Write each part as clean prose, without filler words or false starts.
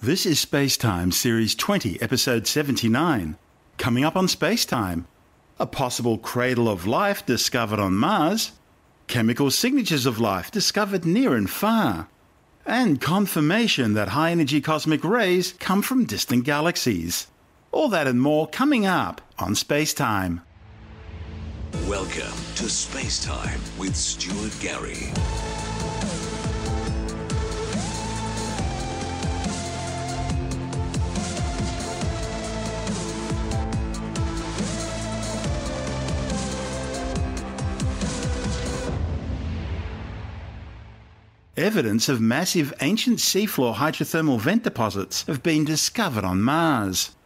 This is SpaceTime Series 20, Episode 79. Coming up on SpaceTime, a possible cradle of life discovered on Mars, chemical signatures of life discovered near and far, and confirmation that high-energy cosmic rays come from distant galaxies. All that and more coming up on SpaceTime. Welcome to SpaceTime with Stuart Gary. Evidence of massive ancient seafloor hydrothermal vent deposits have been discovered on Mars.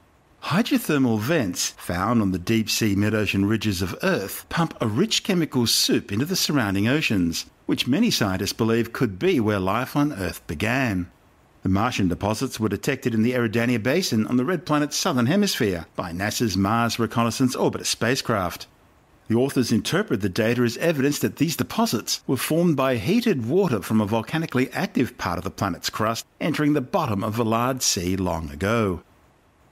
Hydrothermal vents, found on the deep-sea mid-ocean ridges of Earth, pump a rich chemical soup into the surrounding oceans, which many scientists believe could be where life on Earth began. The Martian deposits were detected in the Eridania Basin on the Red Planet's southern hemisphere by NASA's Mars Reconnaissance Orbiter spacecraft. The authors interpret the data as evidence that these deposits were formed by heated water from a volcanically active part of the planet's crust entering the bottom of a large sea long ago.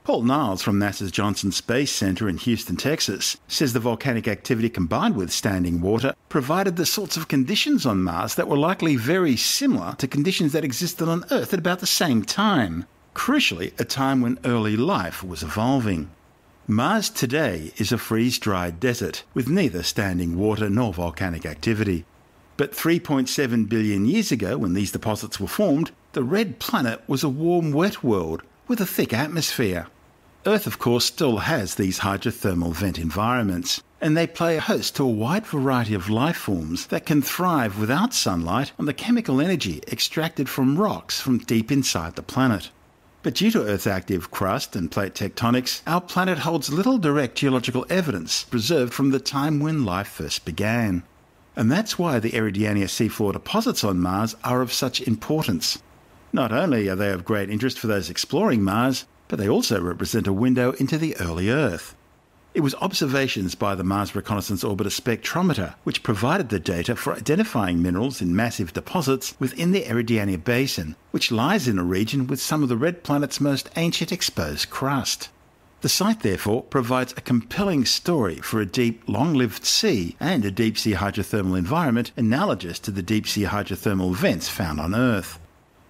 Paul Niles from NASA's Johnson Space Center in Houston, Texas, says the volcanic activity combined with standing water provided the sorts of conditions on Mars that were likely very similar to conditions that existed on Earth at about the same time, crucially a time when early life was evolving. Mars today is a freeze-dried desert with neither standing water nor volcanic activity. But 3.7 billion years ago, when these deposits were formed, the red planet was a warm, wet world with a thick atmosphere. Earth, of course, still has these hydrothermal vent environments, and they play host to a wide variety of life forms that can thrive without sunlight on the chemical energy extracted from rocks from deep inside the planet. But due to Earth's active crust and plate tectonics, our planet holds little direct geological evidence preserved from the time when life first began. And that's why the Eridania seafloor deposits on Mars are of such importance. Not only are they of great interest for those exploring Mars, but they also represent a window into the early Earth. It was observations by the Mars Reconnaissance Orbiter spectrometer which provided the data for identifying minerals in massive deposits within the Eridania Basin, which lies in a region with some of the red planet's most ancient exposed crust. The site, therefore, provides a compelling story for a deep, long-lived sea and a deep-sea hydrothermal environment analogous to the deep-sea hydrothermal vents found on Earth.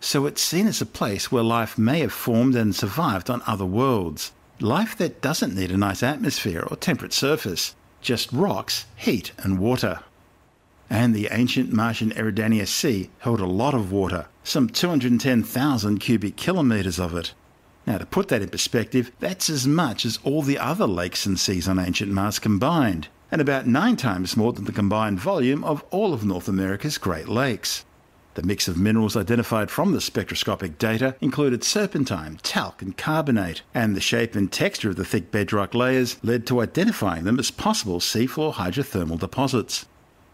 So it's seen as a place where life may have formed and survived on other worlds. Life that doesn't need a nice atmosphere or temperate surface, just rocks, heat and water. And the ancient Martian Eridania Sea held a lot of water, some 210,000 cubic kilometres of it. Now to put that in perspective, that's as much as all the other lakes and seas on ancient Mars combined, and about 9 times more than the combined volume of all of North America's Great Lakes. The mix of minerals identified from the spectroscopic data included serpentine, talc and carbonate, and the shape and texture of the thick bedrock layers led to identifying them as possible seafloor hydrothermal deposits.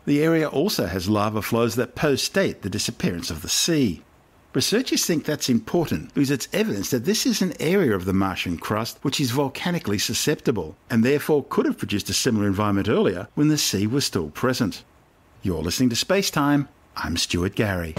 The area also has lava flows that post-date the disappearance of the sea. Researchers think that's important because it's evidence that this is an area of the Martian crust which is volcanically susceptible and therefore could have produced a similar environment earlier when the sea was still present. You're listening to SpaceTime. I'm Stuart Gary.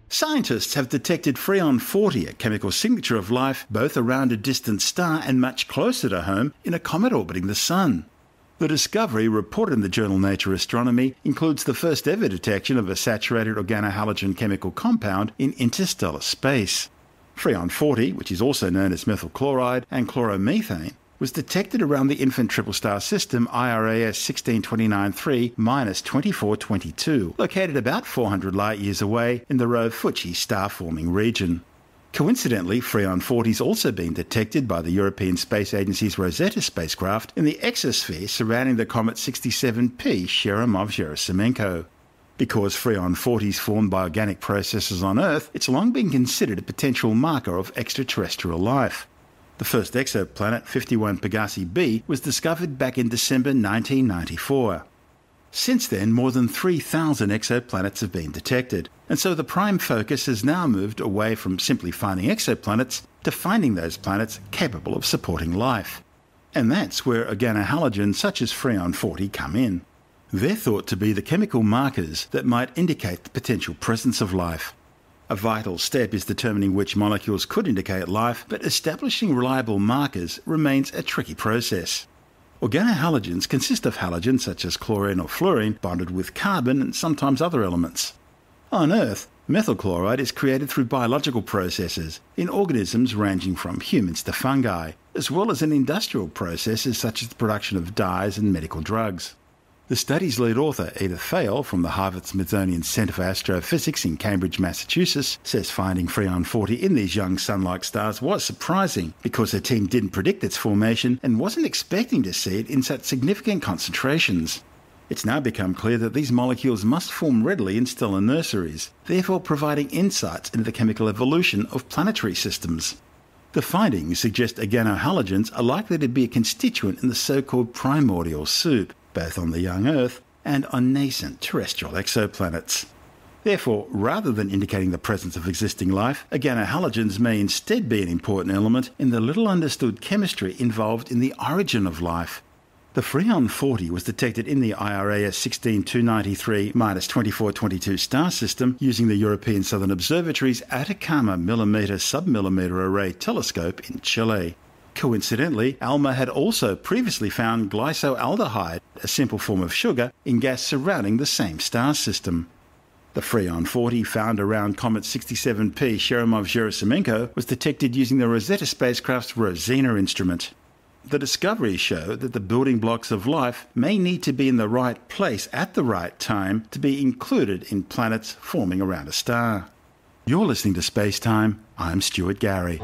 Scientists have detected Freon 40, a chemical signature of life, both around a distant star and much closer to home in a comet orbiting the Sun. The discovery, reported in the journal Nature Astronomy, includes the first ever detection of a saturated organohalogen chemical compound in interstellar space. Freon 40, which is also known as methyl chloride and chloromethane, was detected around the infant triple star system IRAS 16293-2422, located about 400 light-years away in the Rho Fuji star-forming region. Coincidentally, Freon 40 has also been detected by the European Space Agency's Rosetta spacecraft in the exosphere surrounding the comet 67P Churyumov-Gerasimenko. Because Freon 40 is formed by organic processes on Earth, it's long been considered a potential marker of extraterrestrial life. The first exoplanet, 51 Pegasi b, was discovered back in December 1994. Since then, more than 3,000 exoplanets have been detected, and so the prime focus has now moved away from simply finding exoplanets to finding those planets capable of supporting life. And that's where organohalogens such as Freon 40 come in. They're thought to be the chemical markers that might indicate the potential presence of life. A vital step is determining which molecules could indicate life, but establishing reliable markers remains a tricky process. Organohalogens consist of halogens such as chlorine or fluorine bonded with carbon and sometimes other elements. On Earth, methyl chloride is created through biological processes in organisms ranging from humans to fungi, as well as in industrial processes such as the production of dyes and medical drugs. The study's lead author, Edith Fayol, from the Harvard-Smithsonian Centre for Astrophysics in Cambridge, Massachusetts, says finding Freon 40 in these young sun-like stars was surprising because her team didn't predict its formation and wasn't expecting to see it in such significant concentrations. It's now become clear that these molecules must form readily in stellar nurseries, therefore providing insights into the chemical evolution of planetary systems. The findings suggest organohalogens are likely to be a constituent in the so-called primordial soup, both on the young Earth and on nascent terrestrial exoplanets. Therefore, rather than indicating the presence of existing life, organohalogens may instead be an important element in the little understood chemistry involved in the origin of life. The Freon 40 was detected in the IRAS 16293-2422 star system using the European Southern Observatory's Atacama millimetre-submillimetre array telescope in Chile. Coincidentally, ALMA had also previously found glycoaldehyde, a simple form of sugar, in gas surrounding the same star system. The Freon 40 found around comet 67P Churyumov-Gerasimenko was detected using the Rosetta spacecraft's Rosina instrument. The discoveries show that the building blocks of life may need to be in the right place at the right time to be included in planets forming around a star. You're listening to Space Time. I'm Stuart Gary.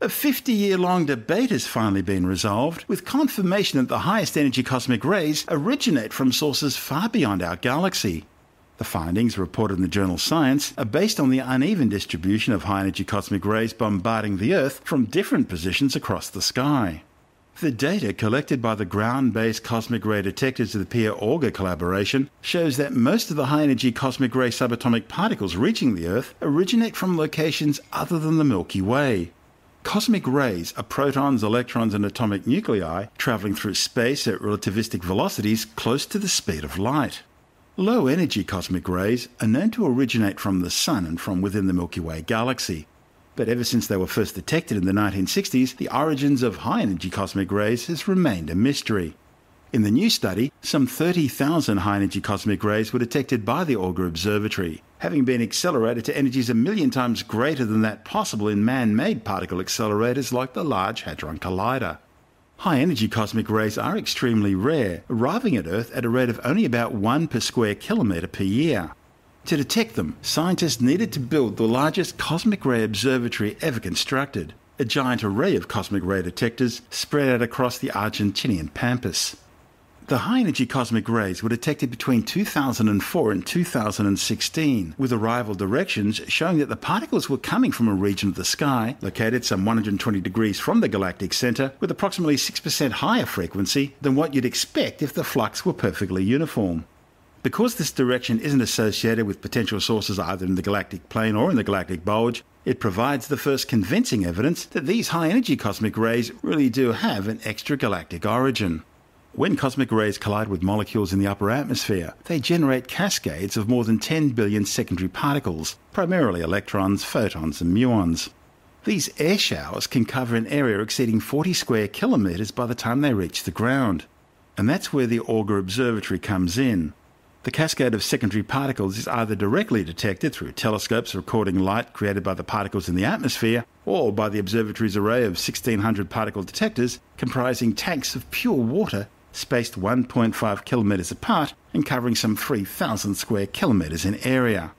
A 50-year-long debate has finally been resolved, with confirmation that the highest energy cosmic rays originate from sources far beyond our galaxy. The findings, reported in the journal Science, are based on the uneven distribution of high-energy cosmic rays bombarding the Earth from different positions across the sky. The data collected by the ground-based cosmic ray detectors of the Peer-Auger collaboration shows that most of the high-energy cosmic ray subatomic particles reaching the Earth originate from locations other than the Milky Way. Cosmic rays are protons, electrons and atomic nuclei travelling through space at relativistic velocities close to the speed of light. Low-energy cosmic rays are known to originate from the Sun and from within the Milky Way galaxy. But ever since they were first detected in the 1960s, the origins of high-energy cosmic rays has remained a mystery. In the new study, some 30,000 high-energy cosmic rays were detected by the Auger Observatory, having been accelerated to energies 1,000,000 times greater than that possible in man-made particle accelerators like the Large Hadron Collider. High-energy cosmic rays are extremely rare, arriving at Earth at a rate of only about 1 per square kilometre per year. To detect them, scientists needed to build the largest cosmic ray observatory ever constructed, a giant array of cosmic ray detectors spread out across the Argentinian pampas. The high-energy cosmic rays were detected between 2004 and 2016, with arrival directions showing that the particles were coming from a region of the sky located some 120 degrees from the galactic centre with approximately 6% higher frequency than what you'd expect if the flux were perfectly uniform. Because this direction isn't associated with potential sources either in the galactic plane or in the galactic bulge, it provides the first convincing evidence that these high-energy cosmic rays really do have an extragalactic origin. When cosmic rays collide with molecules in the upper atmosphere, they generate cascades of more than 10 billion secondary particles, primarily electrons, photons and muons. These air showers can cover an area exceeding 40 square kilometres by the time they reach the ground. And that's where the Auger Observatory comes in. The cascade of secondary particles is either directly detected through telescopes recording light created by the particles in the atmosphere, or by the observatory's array of 1,600 particle detectors comprising tanks of pure water spaced 1.5 kilometres apart and covering some 3,000 square kilometres in area.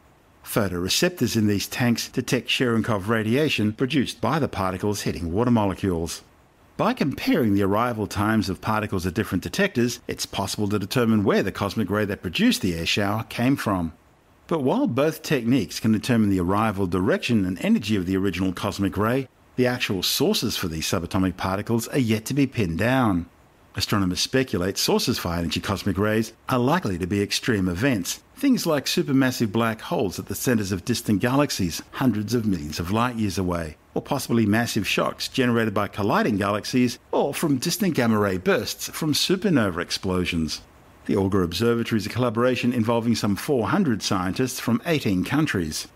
Photoreceptors in these tanks detect Cherenkov radiation produced by the particles hitting water molecules. By comparing the arrival times of particles at different detectors, it's possible to determine where the cosmic ray that produced the air shower came from. But while both techniques can determine the arrival direction and energy of the original cosmic ray, the actual sources for these subatomic particles are yet to be pinned down. Astronomers speculate sources for high-energy cosmic rays are likely to be extreme events, things like supermassive black holes at the centres of distant galaxies hundreds of millions of light years away, or possibly massive shocks generated by colliding galaxies or from distant gamma-ray bursts from supernova explosions. The Auger Observatory is a collaboration involving some 400 scientists from 18 countries.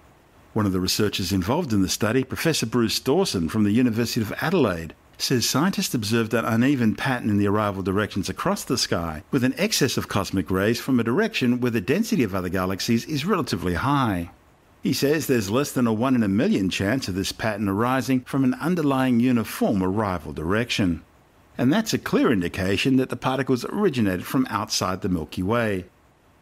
One of the researchers involved in the study, Professor Bruce Dawson from the University of Adelaide, says scientists observed an uneven pattern in the arrival directions across the sky, with an excess of cosmic rays from a direction where the density of other galaxies is relatively high. He says there's less than a 1 in a million chance of this pattern arising from an underlying uniform arrival direction. And that's a clear indication that the particles originated from outside the Milky Way.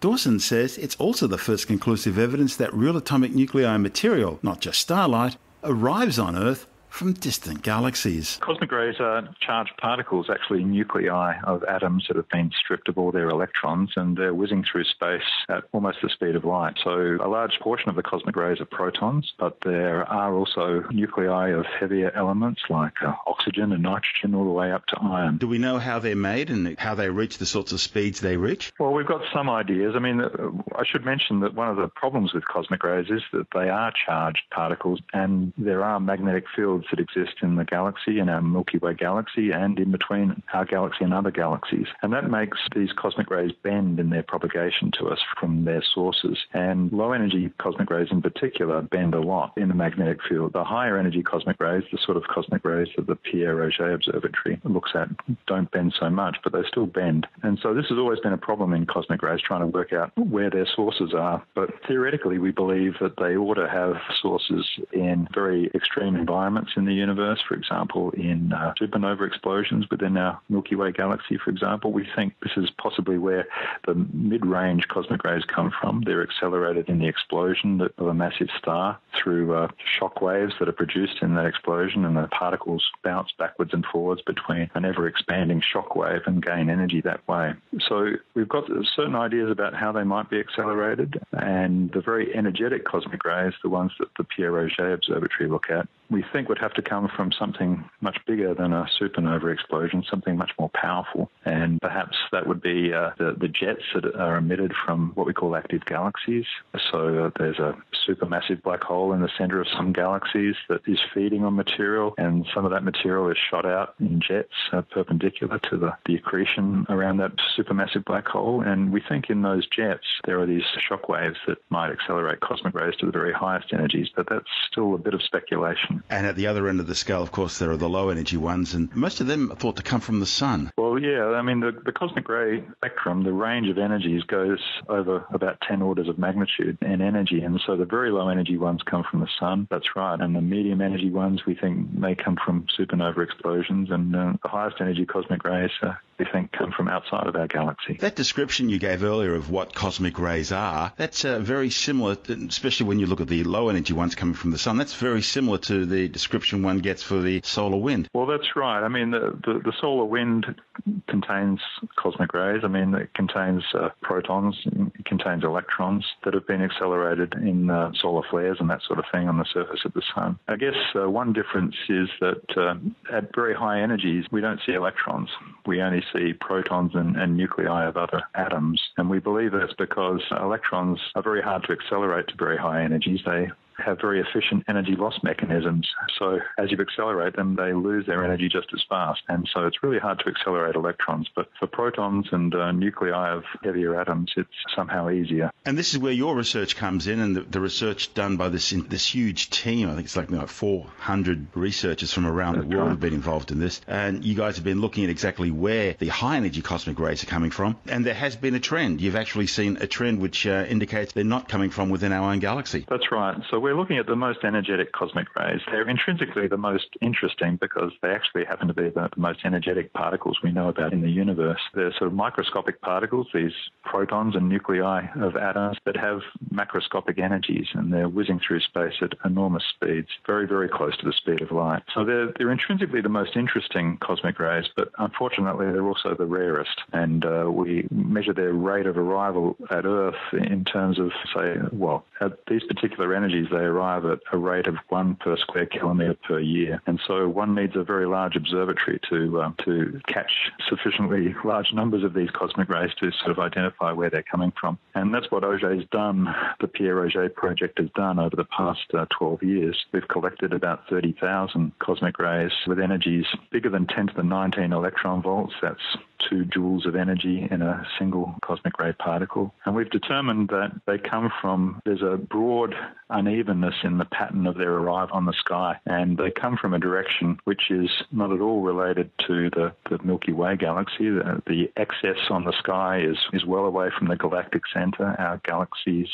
Dawson says it's also the first conclusive evidence that real atomic nuclei material, not just starlight, arrives on Earth from distant galaxies. Cosmic rays are charged particles, actually nuclei of atoms that have been stripped of all their electrons, and they're whizzing through space at almost the speed of light. So a large portion of the cosmic rays are protons, but there are also nuclei of heavier elements like oxygen and nitrogen all the way up to iron. Do we know how they're made and how they reach the sorts of speeds they reach? Well, we've got some ideas. I mean, I should mention that one of the problems with cosmic rays is that they are charged particles, and there are magnetic fields that exist in the galaxy, in our Milky Way galaxy, and in between our galaxy and other galaxies. And that makes these cosmic rays bend in their propagation to us from their sources. And low-energy cosmic rays in particular bend a lot in the magnetic field. The higher-energy cosmic rays, the sort of cosmic rays that the Pierre-Auger Observatory looks at, don't bend so much, but they still bend. And so this has always been a problem in cosmic rays, trying to work out where their sources are. But theoretically, we believe that they ought to have sources in very extreme environments in the universe, for example, in supernova explosions within our Milky Way galaxy, for example. We think this is possibly where the mid-range cosmic rays come from. They're accelerated in the explosion of a massive star through shock waves that are produced in that explosion, and the particles bounce backwards and forwards between an ever-expanding shock wave and gain energy that way. So we've got certain ideas about how they might be accelerated, and the very energetic cosmic rays, the ones that the Pierre-Auger Observatory look at, we think would have to come from something much bigger than a supernova explosion, something much more powerful. And perhaps that would be the jets that are emitted from what we call active galaxies. So there's a supermassive black hole in the center of some galaxies that is feeding on material, and some of that material is shot out in jets perpendicular to the accretion around that supermassive black hole. And we think in those jets there are these shock waves that might accelerate cosmic rays to the very highest energies, but that's still a bit of speculation. And at the other end of the scale, of course, there are the low-energy ones, and most of them are thought to come from the sun. Well, yeah, I mean, the cosmic ray spectrum, the range of energies goes over about 10 orders of magnitude in energy, and so the very low-energy ones come from the sun, that's right, and the medium-energy ones we think may come from supernova explosions, and the highest-energy cosmic rays we think come from outside of our galaxy. That description you gave earlier of what cosmic rays are, that's very similar, especially when you look at the low-energy ones coming from the sun, that's very similar to the description one gets for the solar wind. Well, that's right. I mean, the solar wind contains cosmic rays. I mean, it contains protons, it contains electrons that have been accelerated in solar flares and that sort of thing on the surface of the sun. I guess one difference is that at very high energies, we don't see electrons. We only see protons and nuclei of other atoms. And we believe that's because electrons are very hard to accelerate to very high energies. They have very efficient energy loss mechanisms. So as you accelerate them, they lose their energy just as fast. And so it's really hard to accelerate electrons. But for protons and nuclei of heavier atoms, it's somehow easier. And this is where your research comes in, and the research done by this huge team. I think it's like 400 researchers from around the world have been involved in this. And you guys have been looking at exactly where the high-energy cosmic rays are coming from. And there has been a trend. You've actually seen a trend which indicates they're not coming from within our own galaxy. That's right. So we're looking at the most energetic cosmic rays. They're intrinsically the most interesting because they actually happen to be the most energetic particles we know about in the universe. They're sort of microscopic particles, these protons and nuclei of atoms that have macroscopic energies, and they're whizzing through space at enormous speeds, very, very close to the speed of light. So they're intrinsically the most interesting cosmic rays, but unfortunately they're also the rarest. And we measure their rate of arrival at Earth in terms of, say, well, at these particular energies, they arrive at a rate of 1 per square kilometre per year. And so one needs a very large observatory to catch sufficiently large numbers of these cosmic rays to sort of identify where they're coming from. And that's what Auger's done, the Pierre Auger project has done over the past 12 years. We've collected about 30,000 cosmic rays with energies bigger than 10 to the 19 electron volts. That's 2 joules of energy in a single cosmic ray particle. And we've determined that they come from, there's a broad unevenness in the pattern of their arrival on the sky, and they come from a direction which is not at all related to the Milky Way galaxy. The excess on the sky is well away from the galactic center, our galaxy's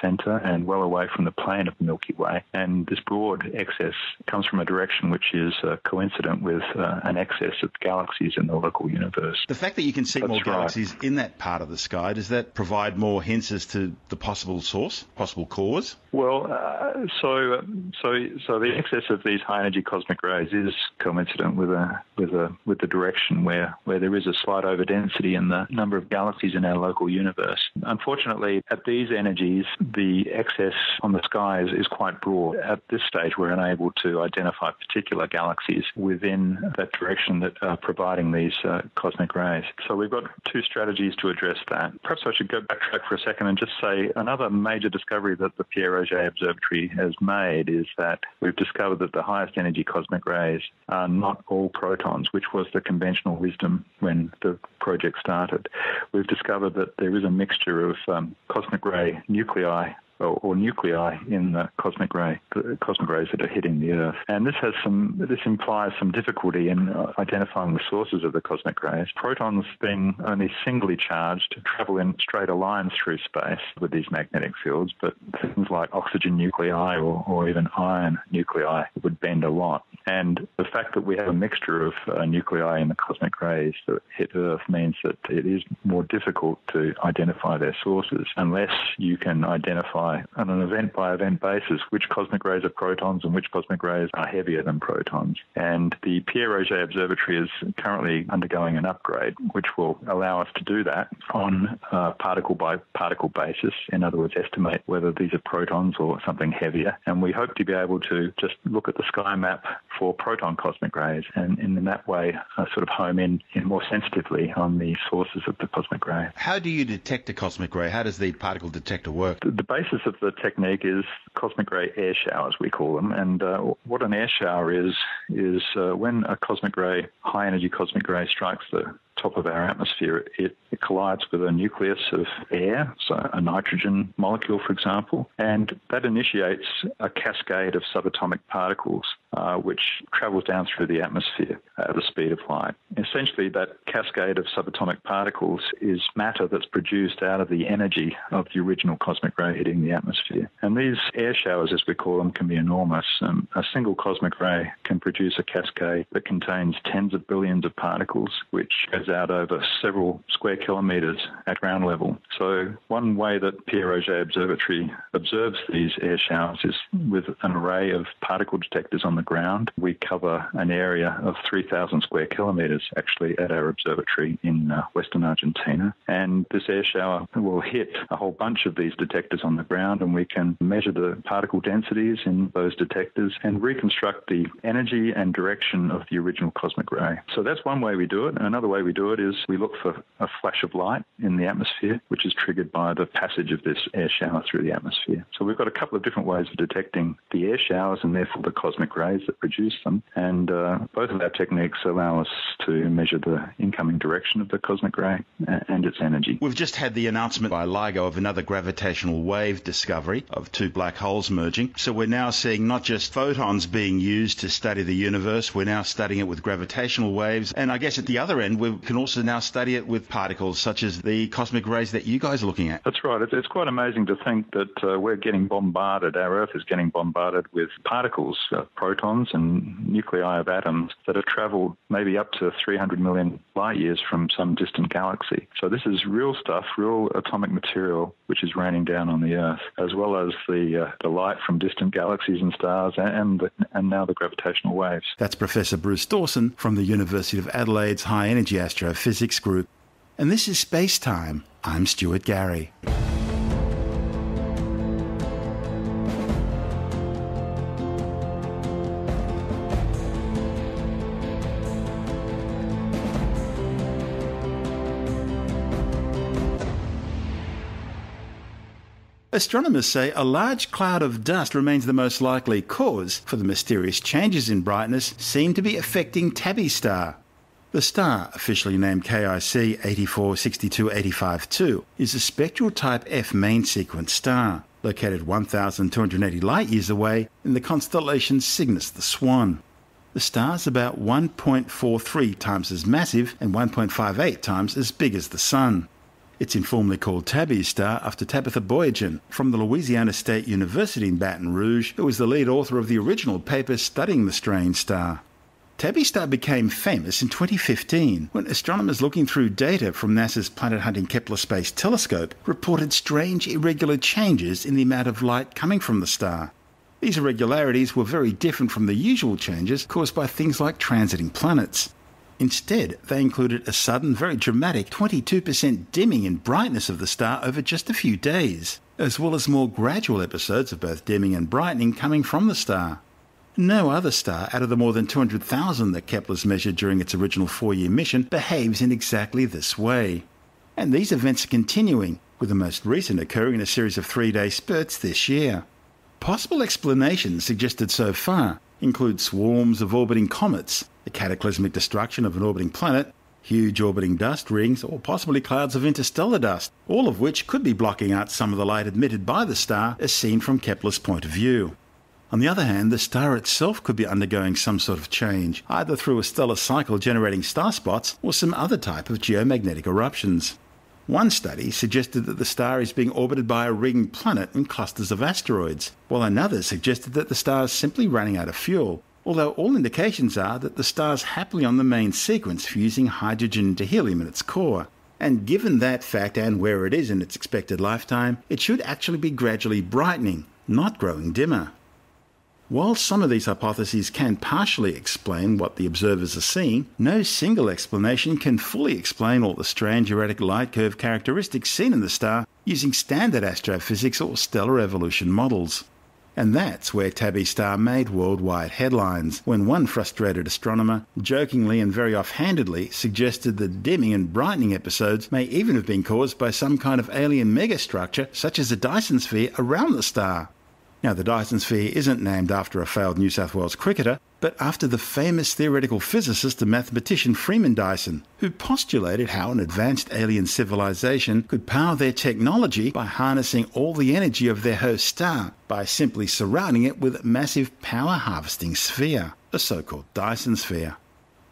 center, and well away from the plane of the Milky Way. And this broad excess comes from a direction which is coincident with an excess of galaxies in the local universe. The fact that you can see more galaxies in that part of the sky, does that provide more hints as to the possible source, possible cause? Well, so the excess of these high-energy cosmic rays is coincident with the direction where there is a slight overdensity in the number of galaxies in our local universe. Unfortunately, at these energies, the excess on the sky is quite broad. At this stage, we're unable to identify particular galaxies within that direction that are providing these cosmic rays. So we've got 2 strategies to address that. Perhaps I should go backtrack for a second and just say another major discovery that the Pierre Auger Observatory has made is that we've discovered that the highest energy cosmic rays are not all protons, which was the conventional wisdom when the project started. We've discovered that there is a mixture of cosmic ray nuclei or nuclei in the cosmic rays that are hitting the Earth. And this implies some difficulty in identifying the sources of the cosmic rays. Protons, being only singly charged, travel in straighter lines through space with these magnetic fields, but things like oxygen nuclei or even iron nuclei would bend a lot. And the fact that we have a mixture of nuclei in the cosmic rays that hit Earth means that it is more difficult to identify their sources unless you can identify on an event-by-event basis which cosmic rays are protons and which cosmic rays are heavier than protons. And the Pierre Auger Observatory is currently undergoing an upgrade which will allow us to do that on a particle-by-particle basis, in other words, estimate whether these are protons or something heavier. And we hope to be able to just look at the sky map for proton cosmic rays and in that way sort of home in more sensitively on the sources of the cosmic ray. How do you detect a cosmic ray? How does the particle detector work? The basis of the technique is cosmic ray air showers, we call them. And what an air shower is when a cosmic ray, high-energy cosmic ray, strikes the top of our atmosphere, it collides with a nucleus of air, so a nitrogen molecule, for example, and that initiates a cascade of subatomic particles which travels down through the atmosphere at the speed of light. Essentially, that cascade of subatomic particles is matter that's produced out of the energy of the original cosmic ray hitting the atmosphere. And these air showers, as we call them, can be enormous. A single cosmic ray can produce a cascade that contains tens of billions of particles, which goes out over several square kilometres at ground level. So one way that Pierre Auger Observatory observes these air showers is with an array of particle detectors on the ground. We cover an area of 3,000 square kilometres actually at our observatory in western Argentina. And this air shower will hit a whole bunch of these detectors on the ground, and we can measure the particle densities in those detectors and reconstruct the energy and direction of the original cosmic ray. So that's one way we do it. And another way we do it is we look for a flash of light in the atmosphere, which is triggered by the passage of this air shower through the atmosphere. So we've got a couple of different ways of detecting the air showers and therefore the cosmic rays that produce them. And both of our techniques allow us to measure the incoming direction of the cosmic ray and its energy. We've just had the announcement by LIGO of another gravitational wave discovery of two black holes merging. So we're now seeing not just photons being used to study study the universe. We're now studying it with gravitational waves. And I guess at the other end, we can also now study it with particles, such as the cosmic rays that you guys are looking at. That's right. It's quite amazing to think that we're getting bombarded, our Earth is getting bombarded with particles, protons and nuclei of atoms that have travelled maybe up to 300 million light years from some distant galaxy. So this is real stuff, real atomic material, which is raining down on the Earth, as well as the light from distant galaxies and stars and now the gravitational waves. That's Professor Bruce Dawson from the University of Adelaide's High Energy Astrophysics Group. And this is Space Time. I'm Stuart Gary. Astronomers say a large cloud of dust remains the most likely cause for the mysterious changes in brightness seen to be affecting Tabby star. The star, officially named KIC 846285-2, is a spectral type F main sequence star, located 1,280 light-years away in the constellation Cygnus the Swan. The star is about 1.43 times as massive and 1.58 times as big as the Sun. It's informally called Tabby star after Tabitha Boyajian from the Louisiana State University in Baton Rouge, who was the lead author of the original paper studying the strange star. Tabby star became famous in 2015 when astronomers looking through data from NASA's planet-hunting Kepler Space Telescope reported strange irregular changes in the amount of light coming from the star. These irregularities were very different from the usual changes caused by things like transiting planets. Instead, they included a sudden, very dramatic 22% dimming in brightness of the star over just a few days, as well as more gradual episodes of both dimming and brightening coming from the star. No other star out of the more than 200,000 that Kepler's measured during its original 4-year mission behaves in exactly this way. And these events are continuing, with the most recent occurring in a series of 3-day spurts this year. Possible explanations suggested so far include swarms of orbiting comets, the cataclysmic destruction of an orbiting planet, huge orbiting dust rings, or possibly clouds of interstellar dust, all of which could be blocking out some of the light emitted by the star as seen from Kepler's point of view. On the other hand, the star itself could be undergoing some sort of change, either through a stellar cycle generating star spots or some other type of geomagnetic eruptions. One study suggested that the star is being orbited by a ringed planet and clusters of asteroids, while another suggested that the star is simply running out of fuel, although all indications are that the star is happily on the main sequence fusing hydrogen into helium in its core. And given that fact and where it is in its expected lifetime, it should actually be gradually brightening, not growing dimmer. While some of these hypotheses can partially explain what the observers are seeing, no single explanation can fully explain all the strange erratic light curve characteristics seen in the star using standard astrophysics or stellar evolution models. And that's where Tabby star made worldwide headlines, when one frustrated astronomer, jokingly and very offhandedly, suggested that dimming and brightening episodes may even have been caused by some kind of alien megastructure such as a Dyson sphere around the star. Now, the Dyson sphere isn't named after a failed New South Wales cricketer, but after the famous theoretical physicist and mathematician Freeman Dyson, who postulated how an advanced alien civilization could power their technology by harnessing all the energy of their host star by simply surrounding it with a massive power-harvesting sphere, a so-called Dyson sphere.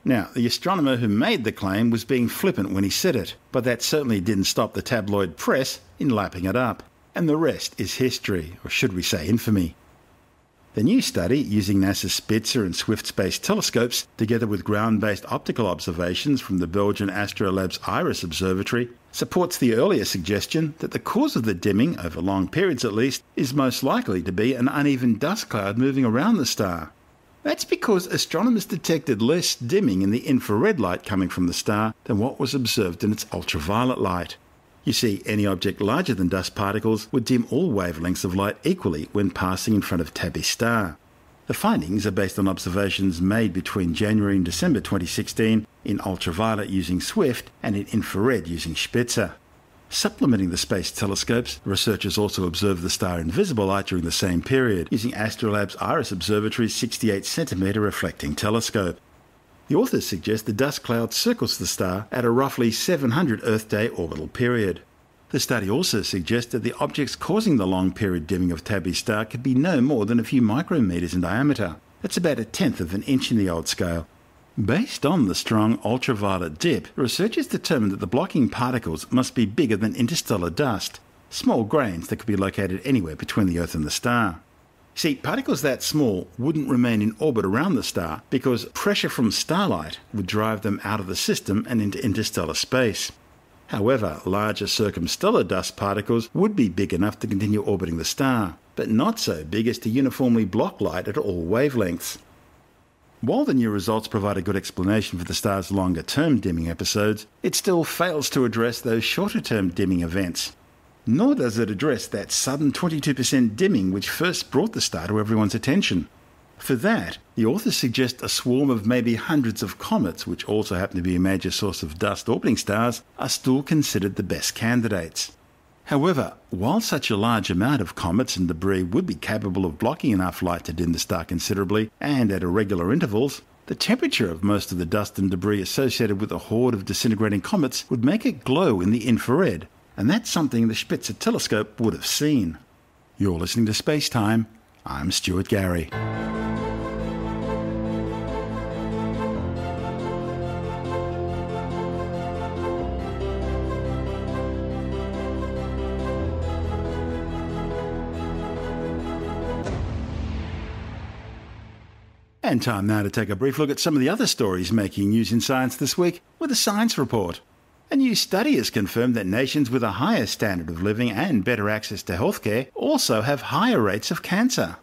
Now, the astronomer who made the claim was being flippant when he said it, but that certainly didn't stop the tabloid press in lapping it up. And the rest is history, or should we say infamy. The new study, using NASA's Spitzer and Swift space telescopes, together with ground-based optical observations from the Belgian Astrolab's IRIS observatory, supports the earlier suggestion that the cause of the dimming, over long periods at least, is most likely to be an uneven dust cloud moving around the star. That's because astronomers detected less dimming in the infrared light coming from the star than what was observed in its ultraviolet light. You see, any object larger than dust particles would dim all wavelengths of light equally when passing in front of Tabby star. The findings are based on observations made between January and December 2016 in ultraviolet using Swift and in infrared using Spitzer. Supplementing the space telescopes, the researchers also observed the star in visible light during the same period using Astrolab's IRIS observatory's 68cm reflecting telescope. The authors suggest the dust cloud circles the star at a roughly 700 Earth-day orbital period. The study also suggests that the objects causing the long-period dimming of Tabby star could be no more than a few micrometers in diameter. That's about 1/10 of an inch in the old scale. Based on the strong ultraviolet dip, researchers determined that the blocking particles must be bigger than interstellar dust, small grains that could be located anywhere between the Earth and the star. See, particles that small wouldn't remain in orbit around the star because pressure from starlight would drive them out of the system and into interstellar space. However, larger circumstellar dust particles would be big enough to continue orbiting the star, but not so big as to uniformly block light at all wavelengths. While the new results provide a good explanation for the star's longer-term dimming episodes, it still fails to address those shorter-term dimming events. Nor does it address that sudden 22% dimming which first brought the star to everyone's attention. For that, the authors suggest a swarm of maybe hundreds of comets, which also happen to be a major source of dust orbiting stars, are still considered the best candidates. However, while such a large amount of comets and debris would be capable of blocking enough light to dim the star considerably and at irregular intervals, the temperature of most of the dust and debris associated with a horde of disintegrating comets would make it glow in the infrared, and that's something the Spitzer telescope would have seen. You're listening to Space Time. I'm Stuart Gary. And time now to take a brief look at some of the other stories making news in science this week with a science report. A new study has confirmed that nations with a higher standard of living and better access to healthcare also have higher rates of cancer.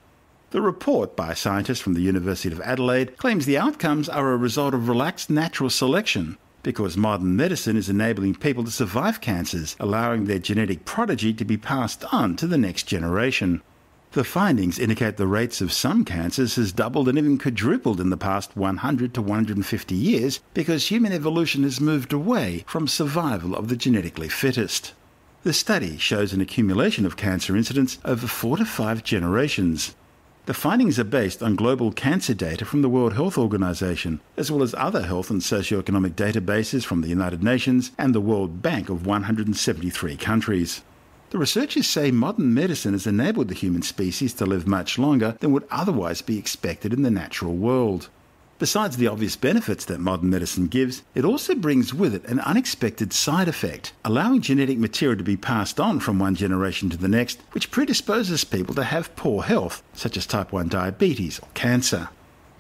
The report by scientists from the University of Adelaide claims the outcomes are a result of relaxed natural selection, because modern medicine is enabling people to survive cancers, allowing their genetic prodigy to be passed on to the next generation. The findings indicate the rates of some cancers has doubled and even quadrupled in the past 100 to 150 years because human evolution has moved away from survival of the genetically fittest. The study shows an accumulation of cancer incidence over 4 to 5 generations. The findings are based on global cancer data from the World Health Organization, as well as other health and socioeconomic databases from the United Nations and the World Bank of 173 countries. The researchers say modern medicine has enabled the human species to live much longer than would otherwise be expected in the natural world. Besides the obvious benefits that modern medicine gives, it also brings with it an unexpected side effect, allowing genetic material to be passed on from one generation to the next, which predisposes people to have poor health, such as type 1 diabetes or cancer.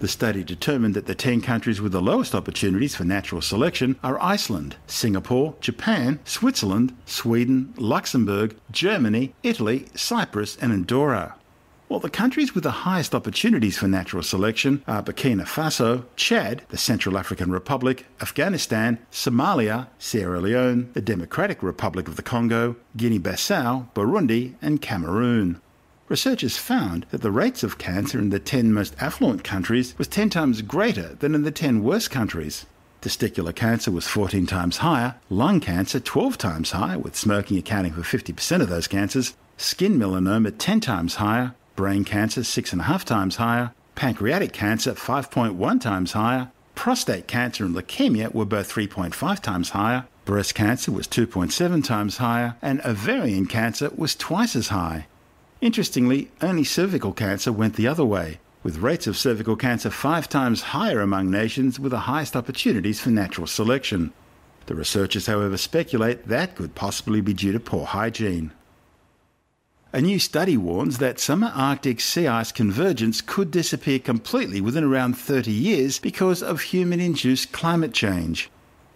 The study determined that the 10 countries with the lowest opportunities for natural selection are Iceland, Singapore, Japan, Switzerland, Sweden, Luxembourg, Germany, Italy, Cyprus and Andorra. While the countries with the highest opportunities for natural selection are Burkina Faso, Chad, the Central African Republic, Afghanistan, Somalia, Sierra Leone, the Democratic Republic of the Congo, Guinea-Bissau, Burundi and Cameroon. Researchers found that the rates of cancer in the 10 most affluent countries was 10 times greater than in the 10 worst countries. Testicular cancer was 14 times higher, lung cancer 12 times higher, with smoking accounting for 50% of those cancers, skin melanoma 10 times higher, brain cancer 6.5 times higher, pancreatic cancer 5.1 times higher, prostate cancer and leukemia were both 3.5 times higher, breast cancer was 2.7 times higher, and ovarian cancer was twice as high. Interestingly, only cervical cancer went the other way, with rates of cervical cancer 5 times higher among nations with the highest opportunities for natural selection. The researchers, however, speculate that could possibly be due to poor hygiene. A new study warns that summer Arctic sea ice convergence could disappear completely within around 30 years because of human-induced climate change.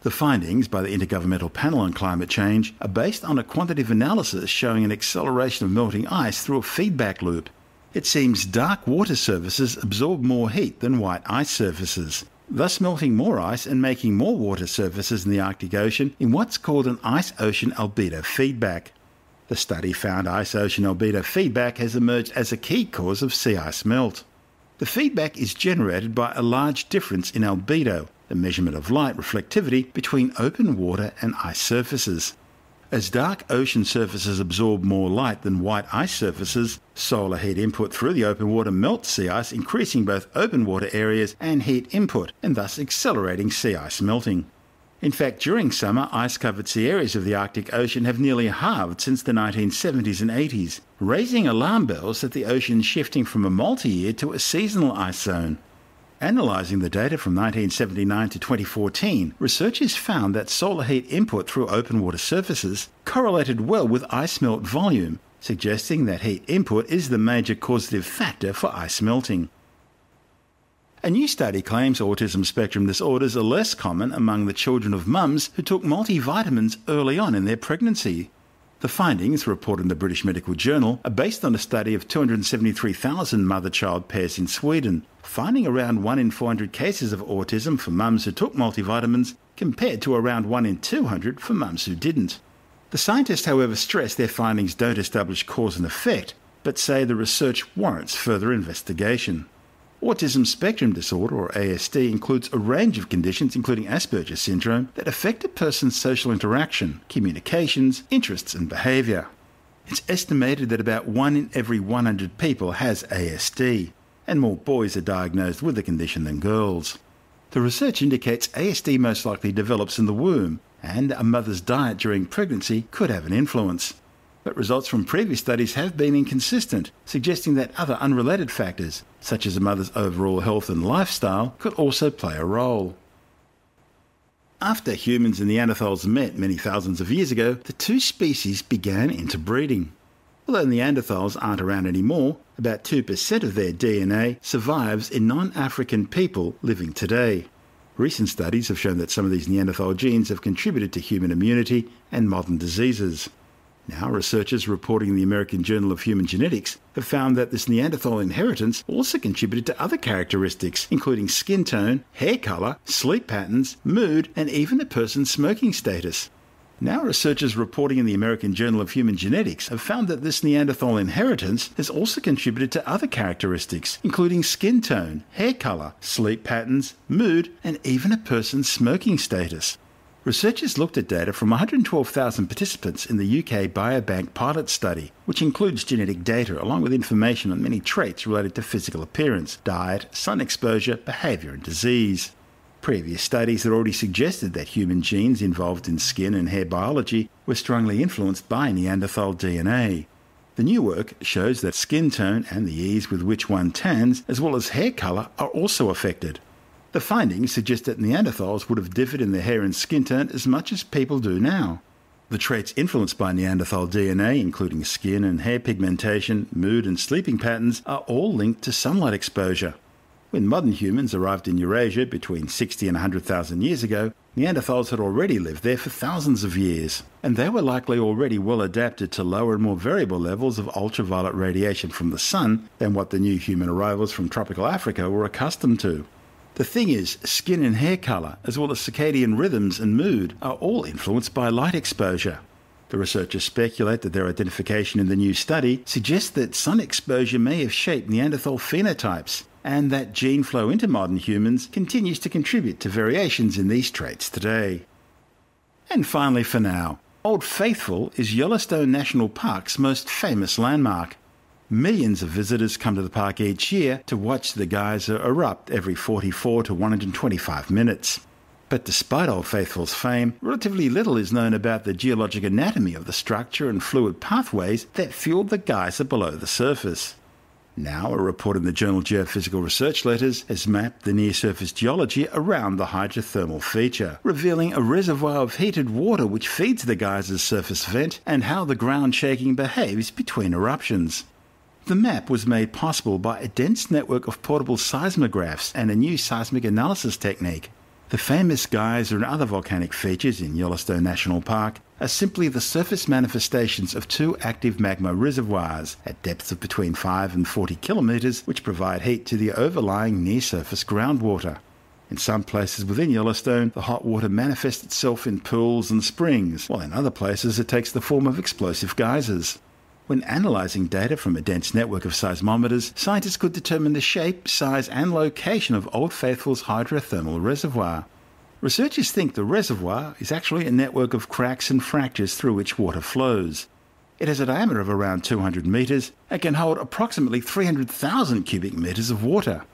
The findings by the Intergovernmental Panel on Climate Change are based on a quantitative analysis showing an acceleration of melting ice through a feedback loop. It seems dark water surfaces absorb more heat than white ice surfaces, thus melting more ice and making more water surfaces in the Arctic Ocean in what's called an ice-ocean albedo feedback. The study found ice-ocean albedo feedback has emerged as a key cause of sea ice melt. The feedback is generated by a large difference in albedo, the measurement of light reflectivity between open water and ice surfaces. As dark ocean surfaces absorb more light than white ice surfaces, solar heat input through the open water melts sea ice, increasing both open water areas and heat input, and thus accelerating sea ice melting. In fact, during summer, ice-covered sea areas of the Arctic Ocean have nearly halved since the 1970s and 80s, raising alarm bells that the ocean is shifting from a multi-year to a seasonal ice zone. Analysing the data from 1979 to 2014, researchers found that solar heat input through open water surfaces correlated well with ice melt volume, suggesting that heat input is the major causative factor for ice melting. A new study claims autism spectrum disorders are less common among the children of mums who took multivitamins early on in their pregnancy. The findings, reported in the British Medical Journal, are based on a study of 273,000 mother-child pairs in Sweden, finding around 1 in 400 cases of autism for mums who took multivitamins compared to around 1 in 200 for mums who didn't. The scientists, however, stress their findings don't establish cause and effect, but say the research warrants further investigation. Autism spectrum disorder, or ASD, includes a range of conditions, including Asperger's syndrome, that affect a person's social interaction, communications, interests and behaviour. It's estimated that about 1 in every 100 people has ASD, and more boys are diagnosed with the condition than girls. The research indicates ASD most likely develops in the womb, and a mother's diet during pregnancy could have an influence. But results from previous studies have been inconsistent, suggesting that other unrelated factors, such as a mother's overall health and lifestyle, could also play a role. After humans and Neanderthals met many thousands of years ago, the two species began interbreeding. Although Neanderthals aren't around anymore, about 2% of their DNA survives in non-African people living today. Recent studies have shown that some of these Neanderthal genes have contributed to human immunity and modern diseases. Now, researchers reporting in the American Journal of Human Genetics have found that this Neanderthal inheritance also contributed to other characteristics, including skin tone, hair colour, sleep patterns, mood, and even a person's smoking status. Now, researchers reporting in the American Journal of Human Genetics have found that this Neanderthal inheritance has also contributed to other characteristics, including skin tone, hair colour, sleep patterns, mood, and even a person's smoking status. Researchers looked at data from 112,000 participants in the UK Biobank pilot study, which includes genetic data along with information on many traits related to physical appearance, diet, sun exposure, behaviour and disease. Previous studies had already suggested that human genes involved in skin and hair biology were strongly influenced by Neanderthal DNA. The new work shows that skin tone and the ease with which one tans, as well as hair colour, are also affected. The findings suggest that Neanderthals would have differed in their hair and skin tone as much as people do now. The traits influenced by Neanderthal DNA, including skin and hair pigmentation, mood and sleeping patterns, are all linked to sunlight exposure. When modern humans arrived in Eurasia between 60 and 100,000 years ago, Neanderthals had already lived there for thousands of years, and they were likely already well adapted to lower and more variable levels of ultraviolet radiation from the sun than what the new human arrivals from tropical Africa were accustomed to. The thing is, skin and hair colour, as well as circadian rhythms and mood, are all influenced by light exposure. The researchers speculate that their identification in the new study suggests that sun exposure may have shaped Neanderthal phenotypes, and that gene flow into modern humans continues to contribute to variations in these traits today. And finally for now, Old Faithful is Yellowstone National Park's most famous landmark. Millions of visitors come to the park each year to watch the geyser erupt every 44 to 125 minutes. But despite Old Faithful's fame, relatively little is known about the geologic anatomy of the structure and fluid pathways that fueled the geyser below the surface. Now, a report in the journal Geophysical Research Letters has mapped the near-surface geology around the hydrothermal feature, revealing a reservoir of heated water which feeds the geyser's surface vent and how the ground shaking behaves between eruptions. The map was made possible by a dense network of portable seismographs and a new seismic analysis technique. The famous geyser and other volcanic features in Yellowstone National Park are simply the surface manifestations of two active magma reservoirs at depths of between 5 and 40 kilometres, which provide heat to the overlying near-surface groundwater. In some places within Yellowstone, the hot water manifests itself in pools and springs, while in other places it takes the form of explosive geysers. When analysing data from a dense network of seismometers, scientists could determine the shape, size and location of Old Faithful's hydrothermal reservoir. Researchers think the reservoir is actually a network of cracks and fractures through which water flows. It has a diameter of around 200 metres and can hold approximately 300,000 cubic metres of water.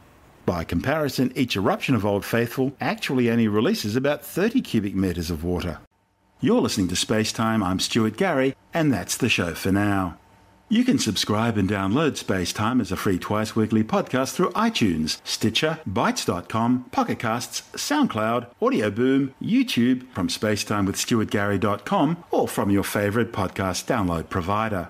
By comparison, each eruption of Old Faithful actually only releases about 30 cubic metres of water. You're listening to SpaceTime. I'm Stuart Gary, and that's the show for now. You can subscribe and download SpaceTime as a free twice-weekly podcast through iTunes, Stitcher, Bytes.com, Pocket Casts, SoundCloud, Audio Boom, YouTube, from spacetimewithstuartgary.com, or from your favourite podcast download provider.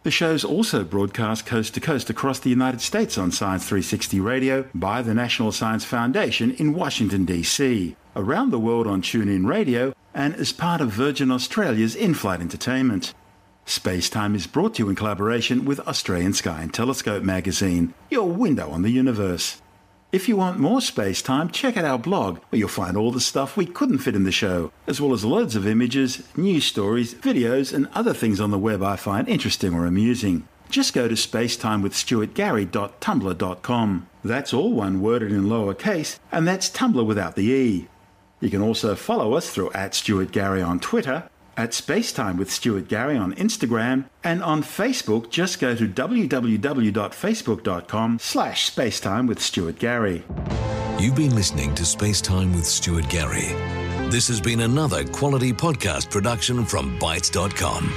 The show's also broadcast coast to coast across the United States on Science 360 Radio by the National Science Foundation in Washington, D.C., around the world on TuneIn Radio, and as part of Virgin Australia's in-flight entertainment. SpaceTime is brought to you in collaboration with Australian Sky and Telescope magazine, your window on the universe. If you want more SpaceTime, check out our blog, where you'll find all the stuff we couldn't fit in the show, as well as loads of images, news stories, videos, and other things on the web I find interesting or amusing. Just go to spacetimewithstuartgary.tumblr.com. That's all one worded in lowercase, and that's Tumblr without the E. You can also follow us through @StuartGary on Twitter, at SpaceTime with Stuart Gary on Instagram, and on Facebook, just go to www.facebook.com/SpaceTime with Stuart Gary. You've been listening to SpaceTime with Stuart Gary. This has been another quality podcast production from Bytes.com.